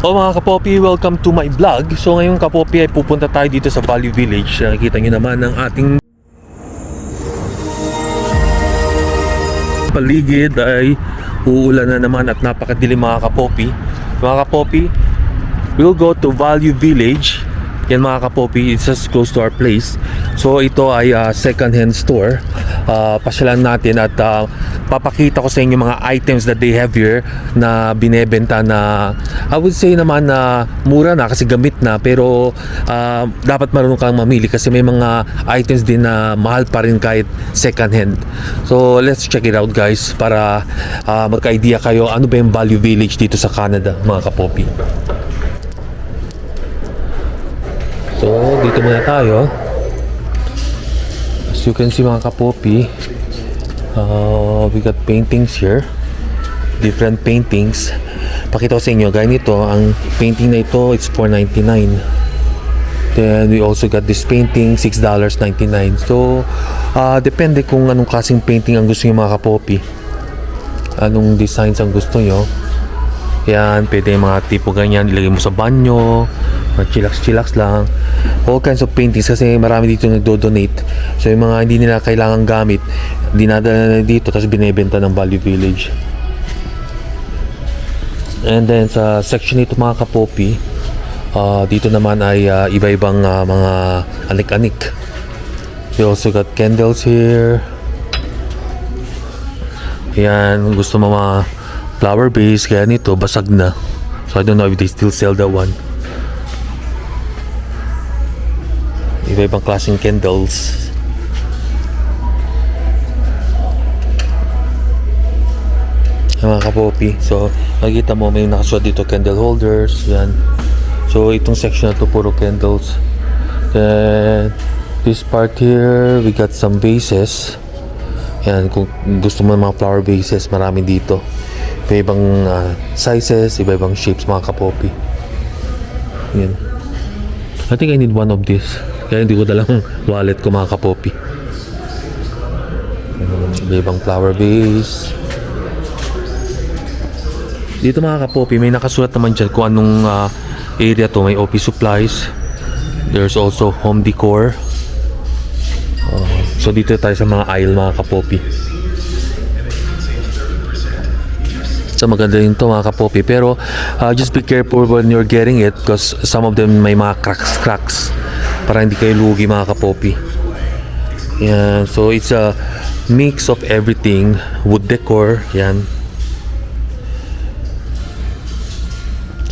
O mga kapopi, welcome to my vlog. So ngayon kapopi ay pupunta tayo dito sa Value Village. Nakikita nyo naman ang ating paligid ay uulan na naman at napakadilim mga kapopi. Mga kapopi, we'll go to Value Village. Yan mga kapopi, it's just close to our place. So ito ay second hand store. Pasyalan natin at papakita ko sa inyo mga items that they have here na binebenta na I would say naman na mura na kasi gamit na, pero dapat marunong kang mamili kasi may mga items din na mahal pa rin kahit second hand. So let's check it out guys para magka-idea kayo ano ba yung Value Village dito sa Canada mga kapopi. So, dito muna tayo. As you can see mga kapopi, we got paintings here. Different paintings. Pakita ko sa inyo, gaya nito, ang painting na ito, it's $4.99. Then, we also got this painting, $6.99. So, depende kung anong klaseng painting ang gusto nyo mga kapopi. Anong designs ang gusto nyo. Yan, pwede yung mga tipo ganyan, ilagay mo sa banyo, chillax lang. All kinds of paintings kasi marami dito nagdo-donate. So yung mga hindi nila kailangan gamit, dinadala na dito tapos binebenta ng Value Village. And then sa section nito mga kapopi, dito naman ay iba-ibang mga anik-anik. We also got candles here. Yan, gusto mo mga flower base, kaya nito basag na. So I don't know if they still sell that one. Iba-ibang klaseng candles. Mga kapopi. So makikita mo may nakasuot dito candle holders. Yan. So itong section na to puro candles. Then this part here we got some vases. Yan, kung gusto mo ng mga flower vases, marami dito. Iba-ibang sizes, iba-ibang shapes mga kapopi. Yan. I think I need one of these. Kaya hindi ko dalang wallet ko mga kapopi. Iba-ibang flower vase. Dito mga kapopi, may nakasulat naman dyan kung anong area to. May office supplies. There's also home decor. So dito tayo sa mga aisle mga kapopi. So maganda rin to mga kapopi, pero just be careful when you're getting it because some of them may mga cracks para hindi kayo lugi mga kapopi. Yan, so it's a mix of everything, wood decor, yan.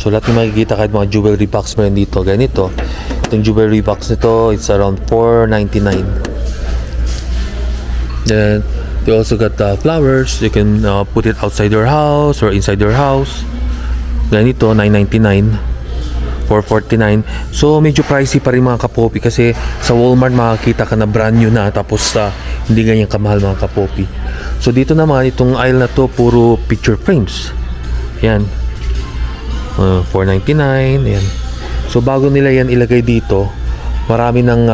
So lahat yung makikita kahit mga jewelry box mo rin dito, ganito. Itong jewelry box nito, it's around $4.99. Then they also got flowers. You can put it outside your house or inside your house. Ganito, $9.99, $4.49. So medyo pricey pa rin mga kapopi kasi sa Walmart makakita ka na brand new na tapos hindi ganyan kamahal mga kapopi. So dito naman itong aisle na to puro picture frames. Yan, $4.99. Yan. So bago nila yan ilagay dito, marami ng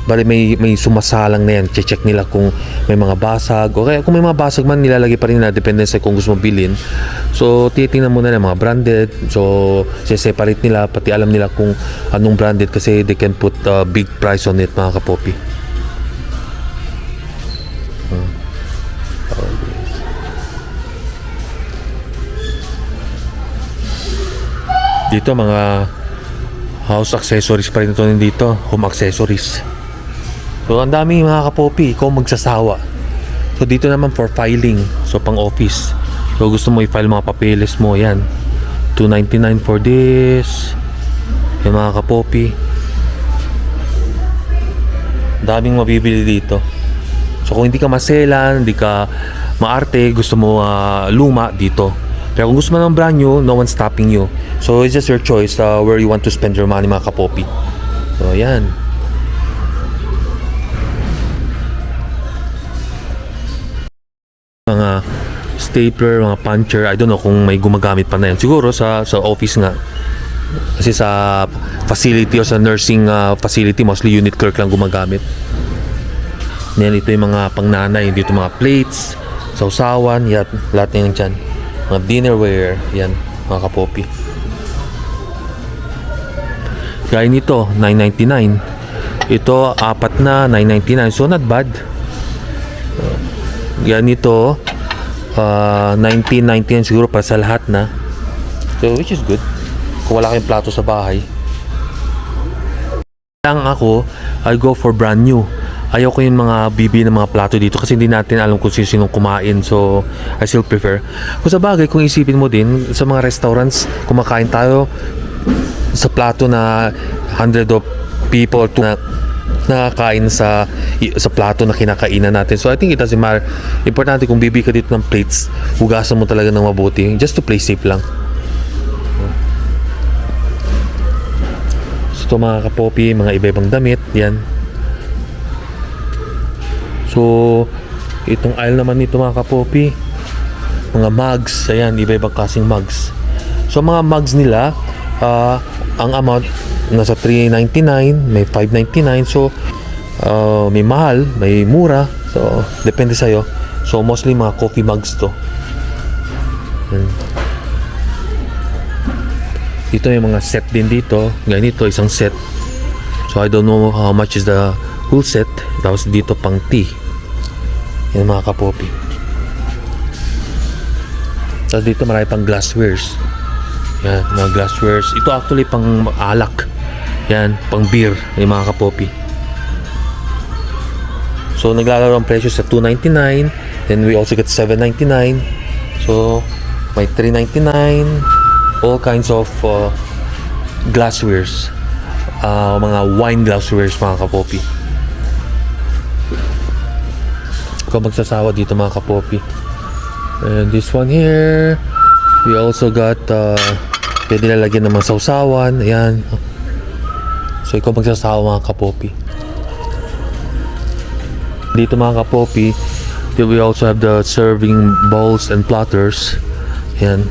bali may sumasalang na yan. Check nila kung may mga basag o kaya kung may mga basag man nilalagay pa rin nila, depende sa kung gusto mo bilhin. So titingnan muna ng mga branded. So separate nila, pati alam nila kung anong branded kasi they can put a big price on it mga kapopi. Dito mga house accessories pa rin ito dito, home accessories. So ang dami mga kapopi, ikaw magsasawa. So dito naman for filing, so pang office. So gusto mo i-file mga papeles mo, yan, $2.99 for this. Yung mga kapopi, daming mabibili dito. So kung hindi ka maselan, hindi ka maarte, gusto mo luma dito. Pero kung gusto mo ng brand new, no one's stopping you. So it's just your choice where you want to spend your money mga kapopi. So yan. Mga stapler, mga puncher, I don't know kung may gumagamit pa na yan. Siguro sa office nga. Kasi sa facility o sa nursing facility, mostly unit clerk lang gumagamit. Yan, ito yung mga pangnanay. Dito mga plates, sausawan, yan, lahat na yan dyan. Mga dinnerware, yan, mga kapopi. Gaya nito, 999. Ito, apat na, 999. So, not bad. Gaya nito, 1999 siguro para sa lahat na. So, which is good. Kung wala kayong plato sa bahay. Lang ako, I go for brand new. Ayaw ko yung mga bibi ng mga plato dito kasi hindi natin alam kung sino kumain. So, I still prefer. Kung sa bagay, kung isipin mo din, sa mga restaurants, kumakain tayo sa plato na 100 of people na nakakain sa plato na kinakainan natin. So, I think it doesn't matter. Importante kung bibi ka dito ng plates, hugasan mo talaga ng mabuti. Just to play safe lang. So, ito mga kapopi, mga iba-ibang damit. Yan. So, itong aisle naman nito mga kapopi, mga mugs, ayan, iba-ibang kasing mugs. So, mga mugs nila, ang amount, nasa $3.99, may $5.99, so, may mahal, may mura, so, depende sa'yo. So, mostly mga coffee mugs to. Ayan. Dito may mga set din dito, ganito, isang set. So, I don't know how much is the whole set. Tapos dito pang tea. Yan mga kapopi. Tapos dito marami pang glasswares. Yan, mga glasswares. Ito actually pang alak. Yan, pang beer. Yung mga kapopi. So, naglalaro ang presyo sa $2.99. Then we also get $7.99. So, may $3.99. All kinds of glasswares. Mga wine glasswares mga kapopi. Ikaw magsasawa dito mga kapopi. And this one here, we also got pwede lalagyan ng mga sausawan. Ayan. So ikaw magsasawa mga kapopi. Dito mga kapopi, we also have the serving bowls and platters. Ayan.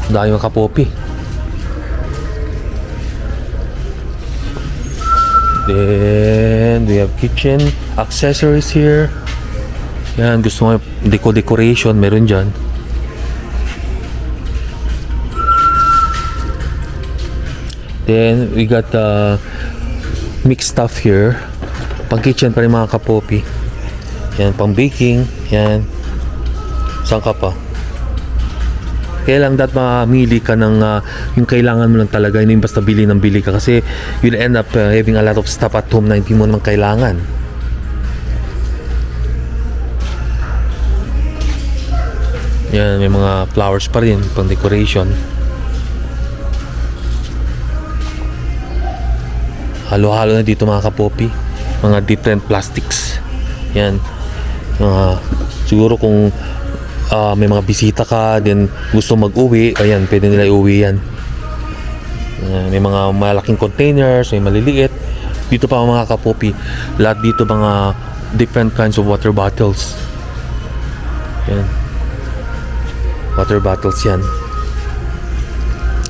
Dahil mga kapopi. Then we have kitchen accessories here. Yan, gusto mo decoration, meron dyan. Then we got mixed stuff here. Pang kitchen pa rin mga kapopi. Yan, pang baking. Yan. Saan ka pa? Kaya lang dapat mamili ka ng yung kailangan mo lang talaga, hindi basta bili ng bili ka kasi you'll end up having a lot of stuff at home na hindi mo naman kailangan. Yan, may mga flowers pa rin pang decoration. Halo-halo na dito mga kapopi, mga different plastics. Yan, siguro kung may mga bisita ka, then gusto mag-uwi, ayan, pwede nila iuwi yan. May mga malaking containers, may maliliit. Dito pa mga kapopi, lahat dito mga different kinds of water bottles. Ayan. Water bottles yan.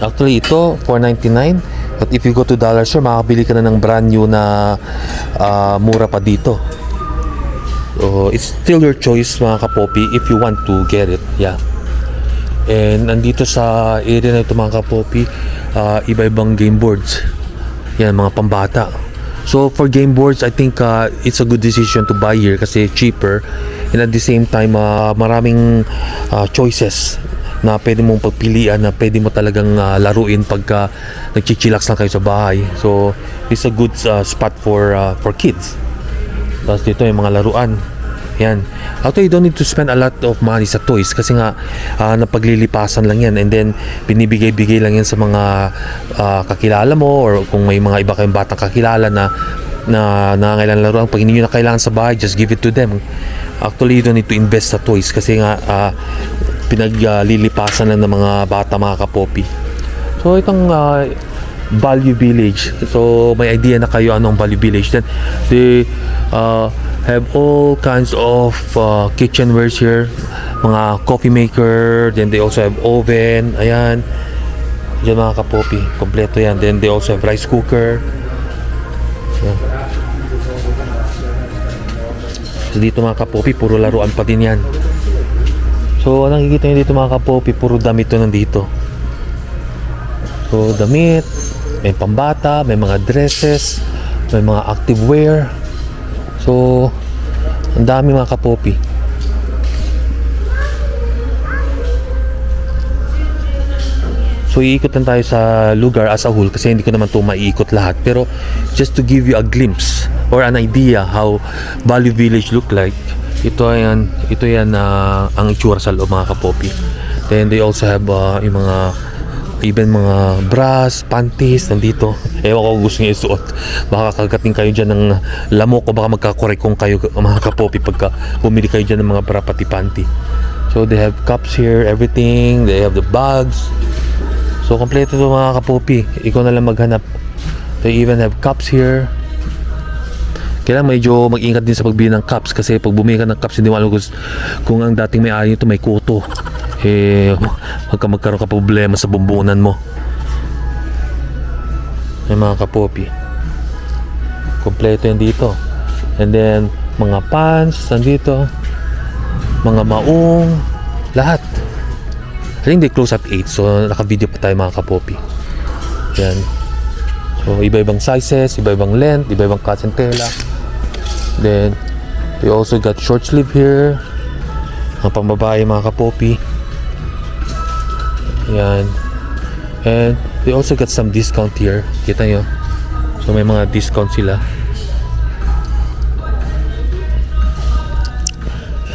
Actually, ito, $4.99. But if you go to dollar store, makakabili ka na ng brand new na mura pa dito. So, it's still your choice mga kapopi if you want to get it. Yeah. And nandito sa area na ito mga kapopi, iba-ibang game boards. Yan, mga pambata. So, for game boards, I think it's a good decision to buy here kasi cheaper. And at the same time, maraming choices na pwede mong pagpilian na pwede mo talagang laruin pagka nagchichillax lang kayo sa bahay. So, it's a good spot for kids. Tapos dito may mga laruan. Yan. Actually, you don't need to spend a lot of money sa toys kasi nga napaglilipasan lang yan, and then binibigay-bigay lang yan sa mga kakilala mo, or kung may mga iba kayong batang kakilala na nangangailangan laruan, pag hindi nyo na kailangan sa bahay, just give it to them. Actually, you don't need to invest sa toys kasi nga pinaglilipasan lang ng mga bata, mga kapopi. So itong Value Village, so may idea na kayo anong Value Village. Then they have all kinds of kitchenwares here, mga coffee maker, then they also have oven. Ayan, yan mga kapopi, kompleto yan. Then they also have rice cooker. Ayan. So dito mga kapopi, puro laruan pa din yan. So nakikita nyo dito mga kapopi, puro damit to nandito. So, damit, may pambata, may mga dresses, may mga activewear. So, ang dami mga kapopi. So, iikot lang tayo sa lugar as a whole kasi hindi ko naman ito maiikot lahat. Pero, just to give you a glimpse or an idea how Value Village look like, ito yan ang itsura sa loob mga kapopi. Then, they also have yung mga even mga bras, panties nandito. Ewan ko kung gusto niyo isuot. Baka kagating kayo dyan ng lamok o baka magkakorekong kayo mga kapopi pagka bumili kayo dyan ng mga bra pati panty. So they have cups here, everything. They have the bags. So kompleto ito mga kapopi. Ikaw na lang maghanap. They even have cups here. Kailangan medyo mag-ingat din sa pagbili ng cups kasi pag bumili ka ng cups hindi mo alam kung ang dating may-ari nito may kuto. Magkaroon ka problema sa bumbunan mo. May mga kapopi. Kompleto yan dito. And then, mga pants, nandito. Mga maong, lahat. I think they close at 8, so naka-video pa tayo mga kapopi. Yan. So, iba-ibang sizes, iba-ibang length, iba-ibang cuts and tela. Then, they also got short sleeve here. Ang pambabae mga kapopi. Yan. And they also got some discount here. Kita nyo? So may mga discount sila.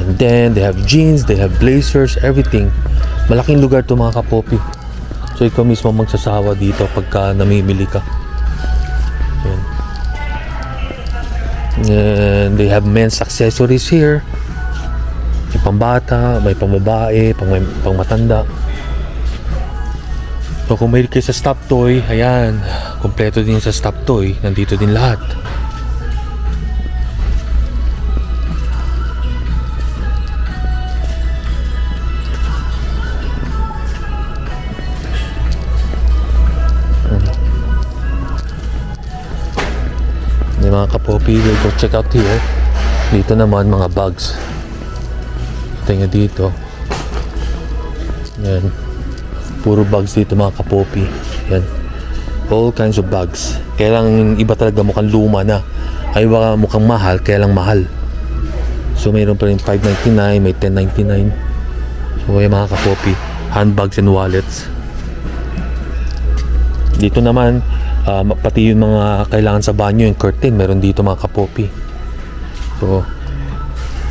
And then they have jeans, they have blazers, everything. Malaking lugar to mga kapopi. So ikaw mismo magsasawa dito pagka namimili ka. Yan. And they have men's accessories here. May pambata, may pambabae, pang matanda. So kung may kayo sa stop toy, ayan, kompleto din sa stop toy, nandito din lahat. May mga kapopi, we'll go check out here. Dito naman mga bags. Ito nyo dito. Ayan. Puro bags dito mga kapopi. Yan. All kinds of bags. Kaya lang iba talaga mukhang luma na. Ay baka mukhang mahal, kaya lang mahal. So mayroon pa rin $5.99, may $10.99. So yung mga kapopi, handbags and wallets. Dito naman, pati yung mga kailangan sa banyo, yung curtain, meron dito mga kapopi. So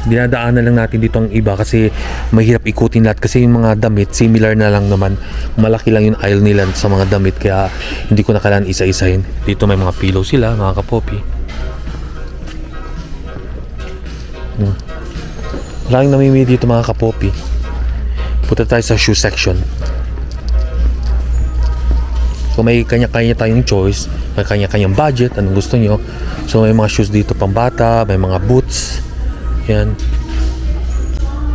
dinadaanan lang natin dito ang iba kasi mahirap ikutin lahat kasi yung mga damit similar na lang naman, malaki lang yung aisle nila sa mga damit kaya hindi ko na kailangan isa-isahin. Dito may mga pillow sila mga kapopi. Maraming namimili dito mga kapopi. Punta tayo sa shoe section. So may kanya-kanya tayong choice, may kanya-kanyang budget, anong gusto nyo. So may mga shoes dito pang bata, may mga boots. Yan.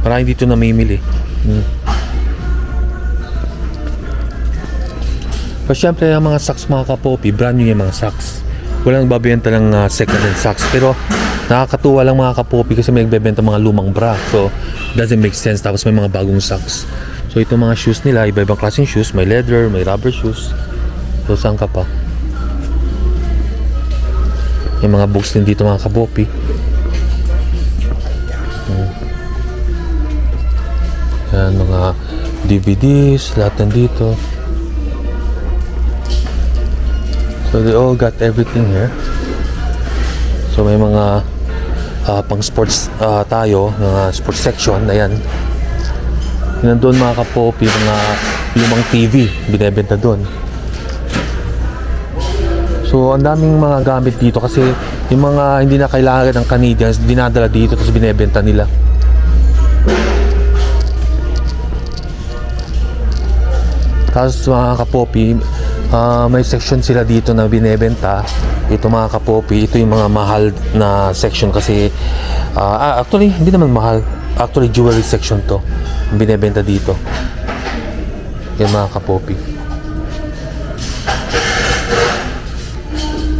Marami dito namimili. Pero syempre ang mga socks mga kapopi, brand new yung mga socks. Walang babenta ng second hand socks. Pero nakakatuwa lang mga kapopi kasi may nagbebenta mga lumang bra. So doesn't make sense. Tapos may mga bagong socks. So itong mga shoes nila, iba-ibang klaseng shoes. May leather, may rubber shoes. So saan ka pa? May mga books din dito mga kapopi. Yan, mga DVDs, lahat nandito. So they all got everything here. So may mga pang sports tayo, mga sports section, ayan. Nandun mga kapopi, mga lumang TV, binebenta doon. So ang daming mga gamit dito kasi yung mga hindi na kailangan ng Canadians, dinadala dito tapos binebenta nila. Tapos mga kapopi, may section sila dito na binebenta. Ito mga kapopi, ito yung mga mahal na section kasi actually hindi naman mahal. Actually jewelry section to. Binebenta dito. Yan mga kapopi.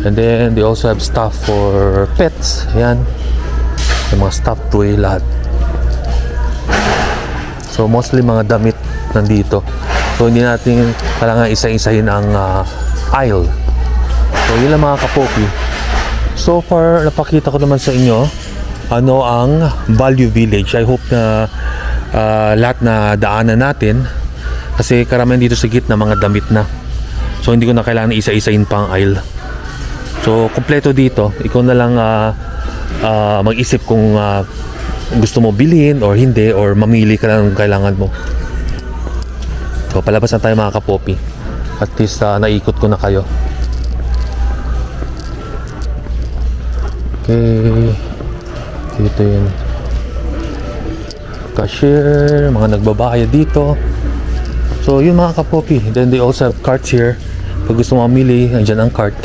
And then they also have stuff for pets. Ayan. Yung mga stuffed toy lahat. So mostly mga damit nandito. So hindi natin kailangan isa-isahin ang aisle. So yun lang mga kapopi. So far napakita ko naman sa inyo ano ang Value Village. I hope na lahat na daanan natin, kasi karamihan dito sa gitna mga damit na. So hindi ko na kailangan isa-isahin pa ang aisle. So kompleto dito. Ikaw na lang mag-isip kung gusto mo bilhin or hindi, or mamili ka lang ng kailangan mo. So palabas na tayo mga kapopi. At least naikot ko na kayo. Okay, dito yun cashier, mga nagbabayad dito. So yun mga kapopi. Then they also have carts here. Pag gusto mo mamili, andyan ang cart.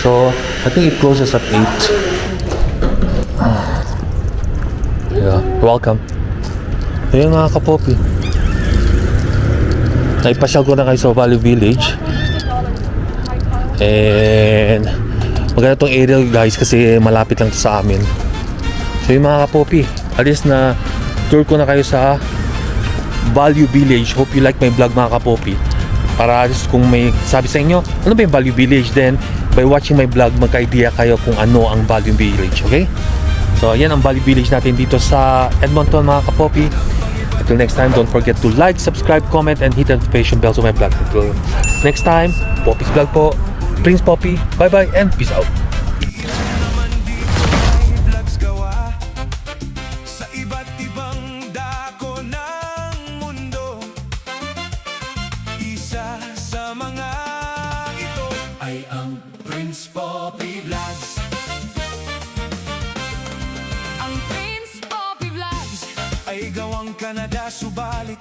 So I think it closes at 8. Yeah, welcome. Ayun mga kapopi, naipasyal ko na kayo sa Value Village. And maganda tong area guys, kasi malapit lang to sa amin. So yung mga kapopi, at least na tour ko na kayo sa Value Village. Hope you like my vlog mga kapopi. Para just kung may sabi sa inyo, ano ba yung Value Village, then by watching my vlog, magka-idea kayo kung ano ang Value Village, okay? So yan ang Value Village natin dito sa Edmonton mga kapopi. Until next time, don't forget to like, subscribe, comment, and hit the notification bell to my vlog. Until next time, Poppy's Vlog po. Prince Poppy, bye-bye and peace out. Sa iba't ibang dako ng mundo, isa sa mga ito ay ang Prince Poppy Vlogs. Ang Prince Poppy Vlogs ay gawang Canada, subalit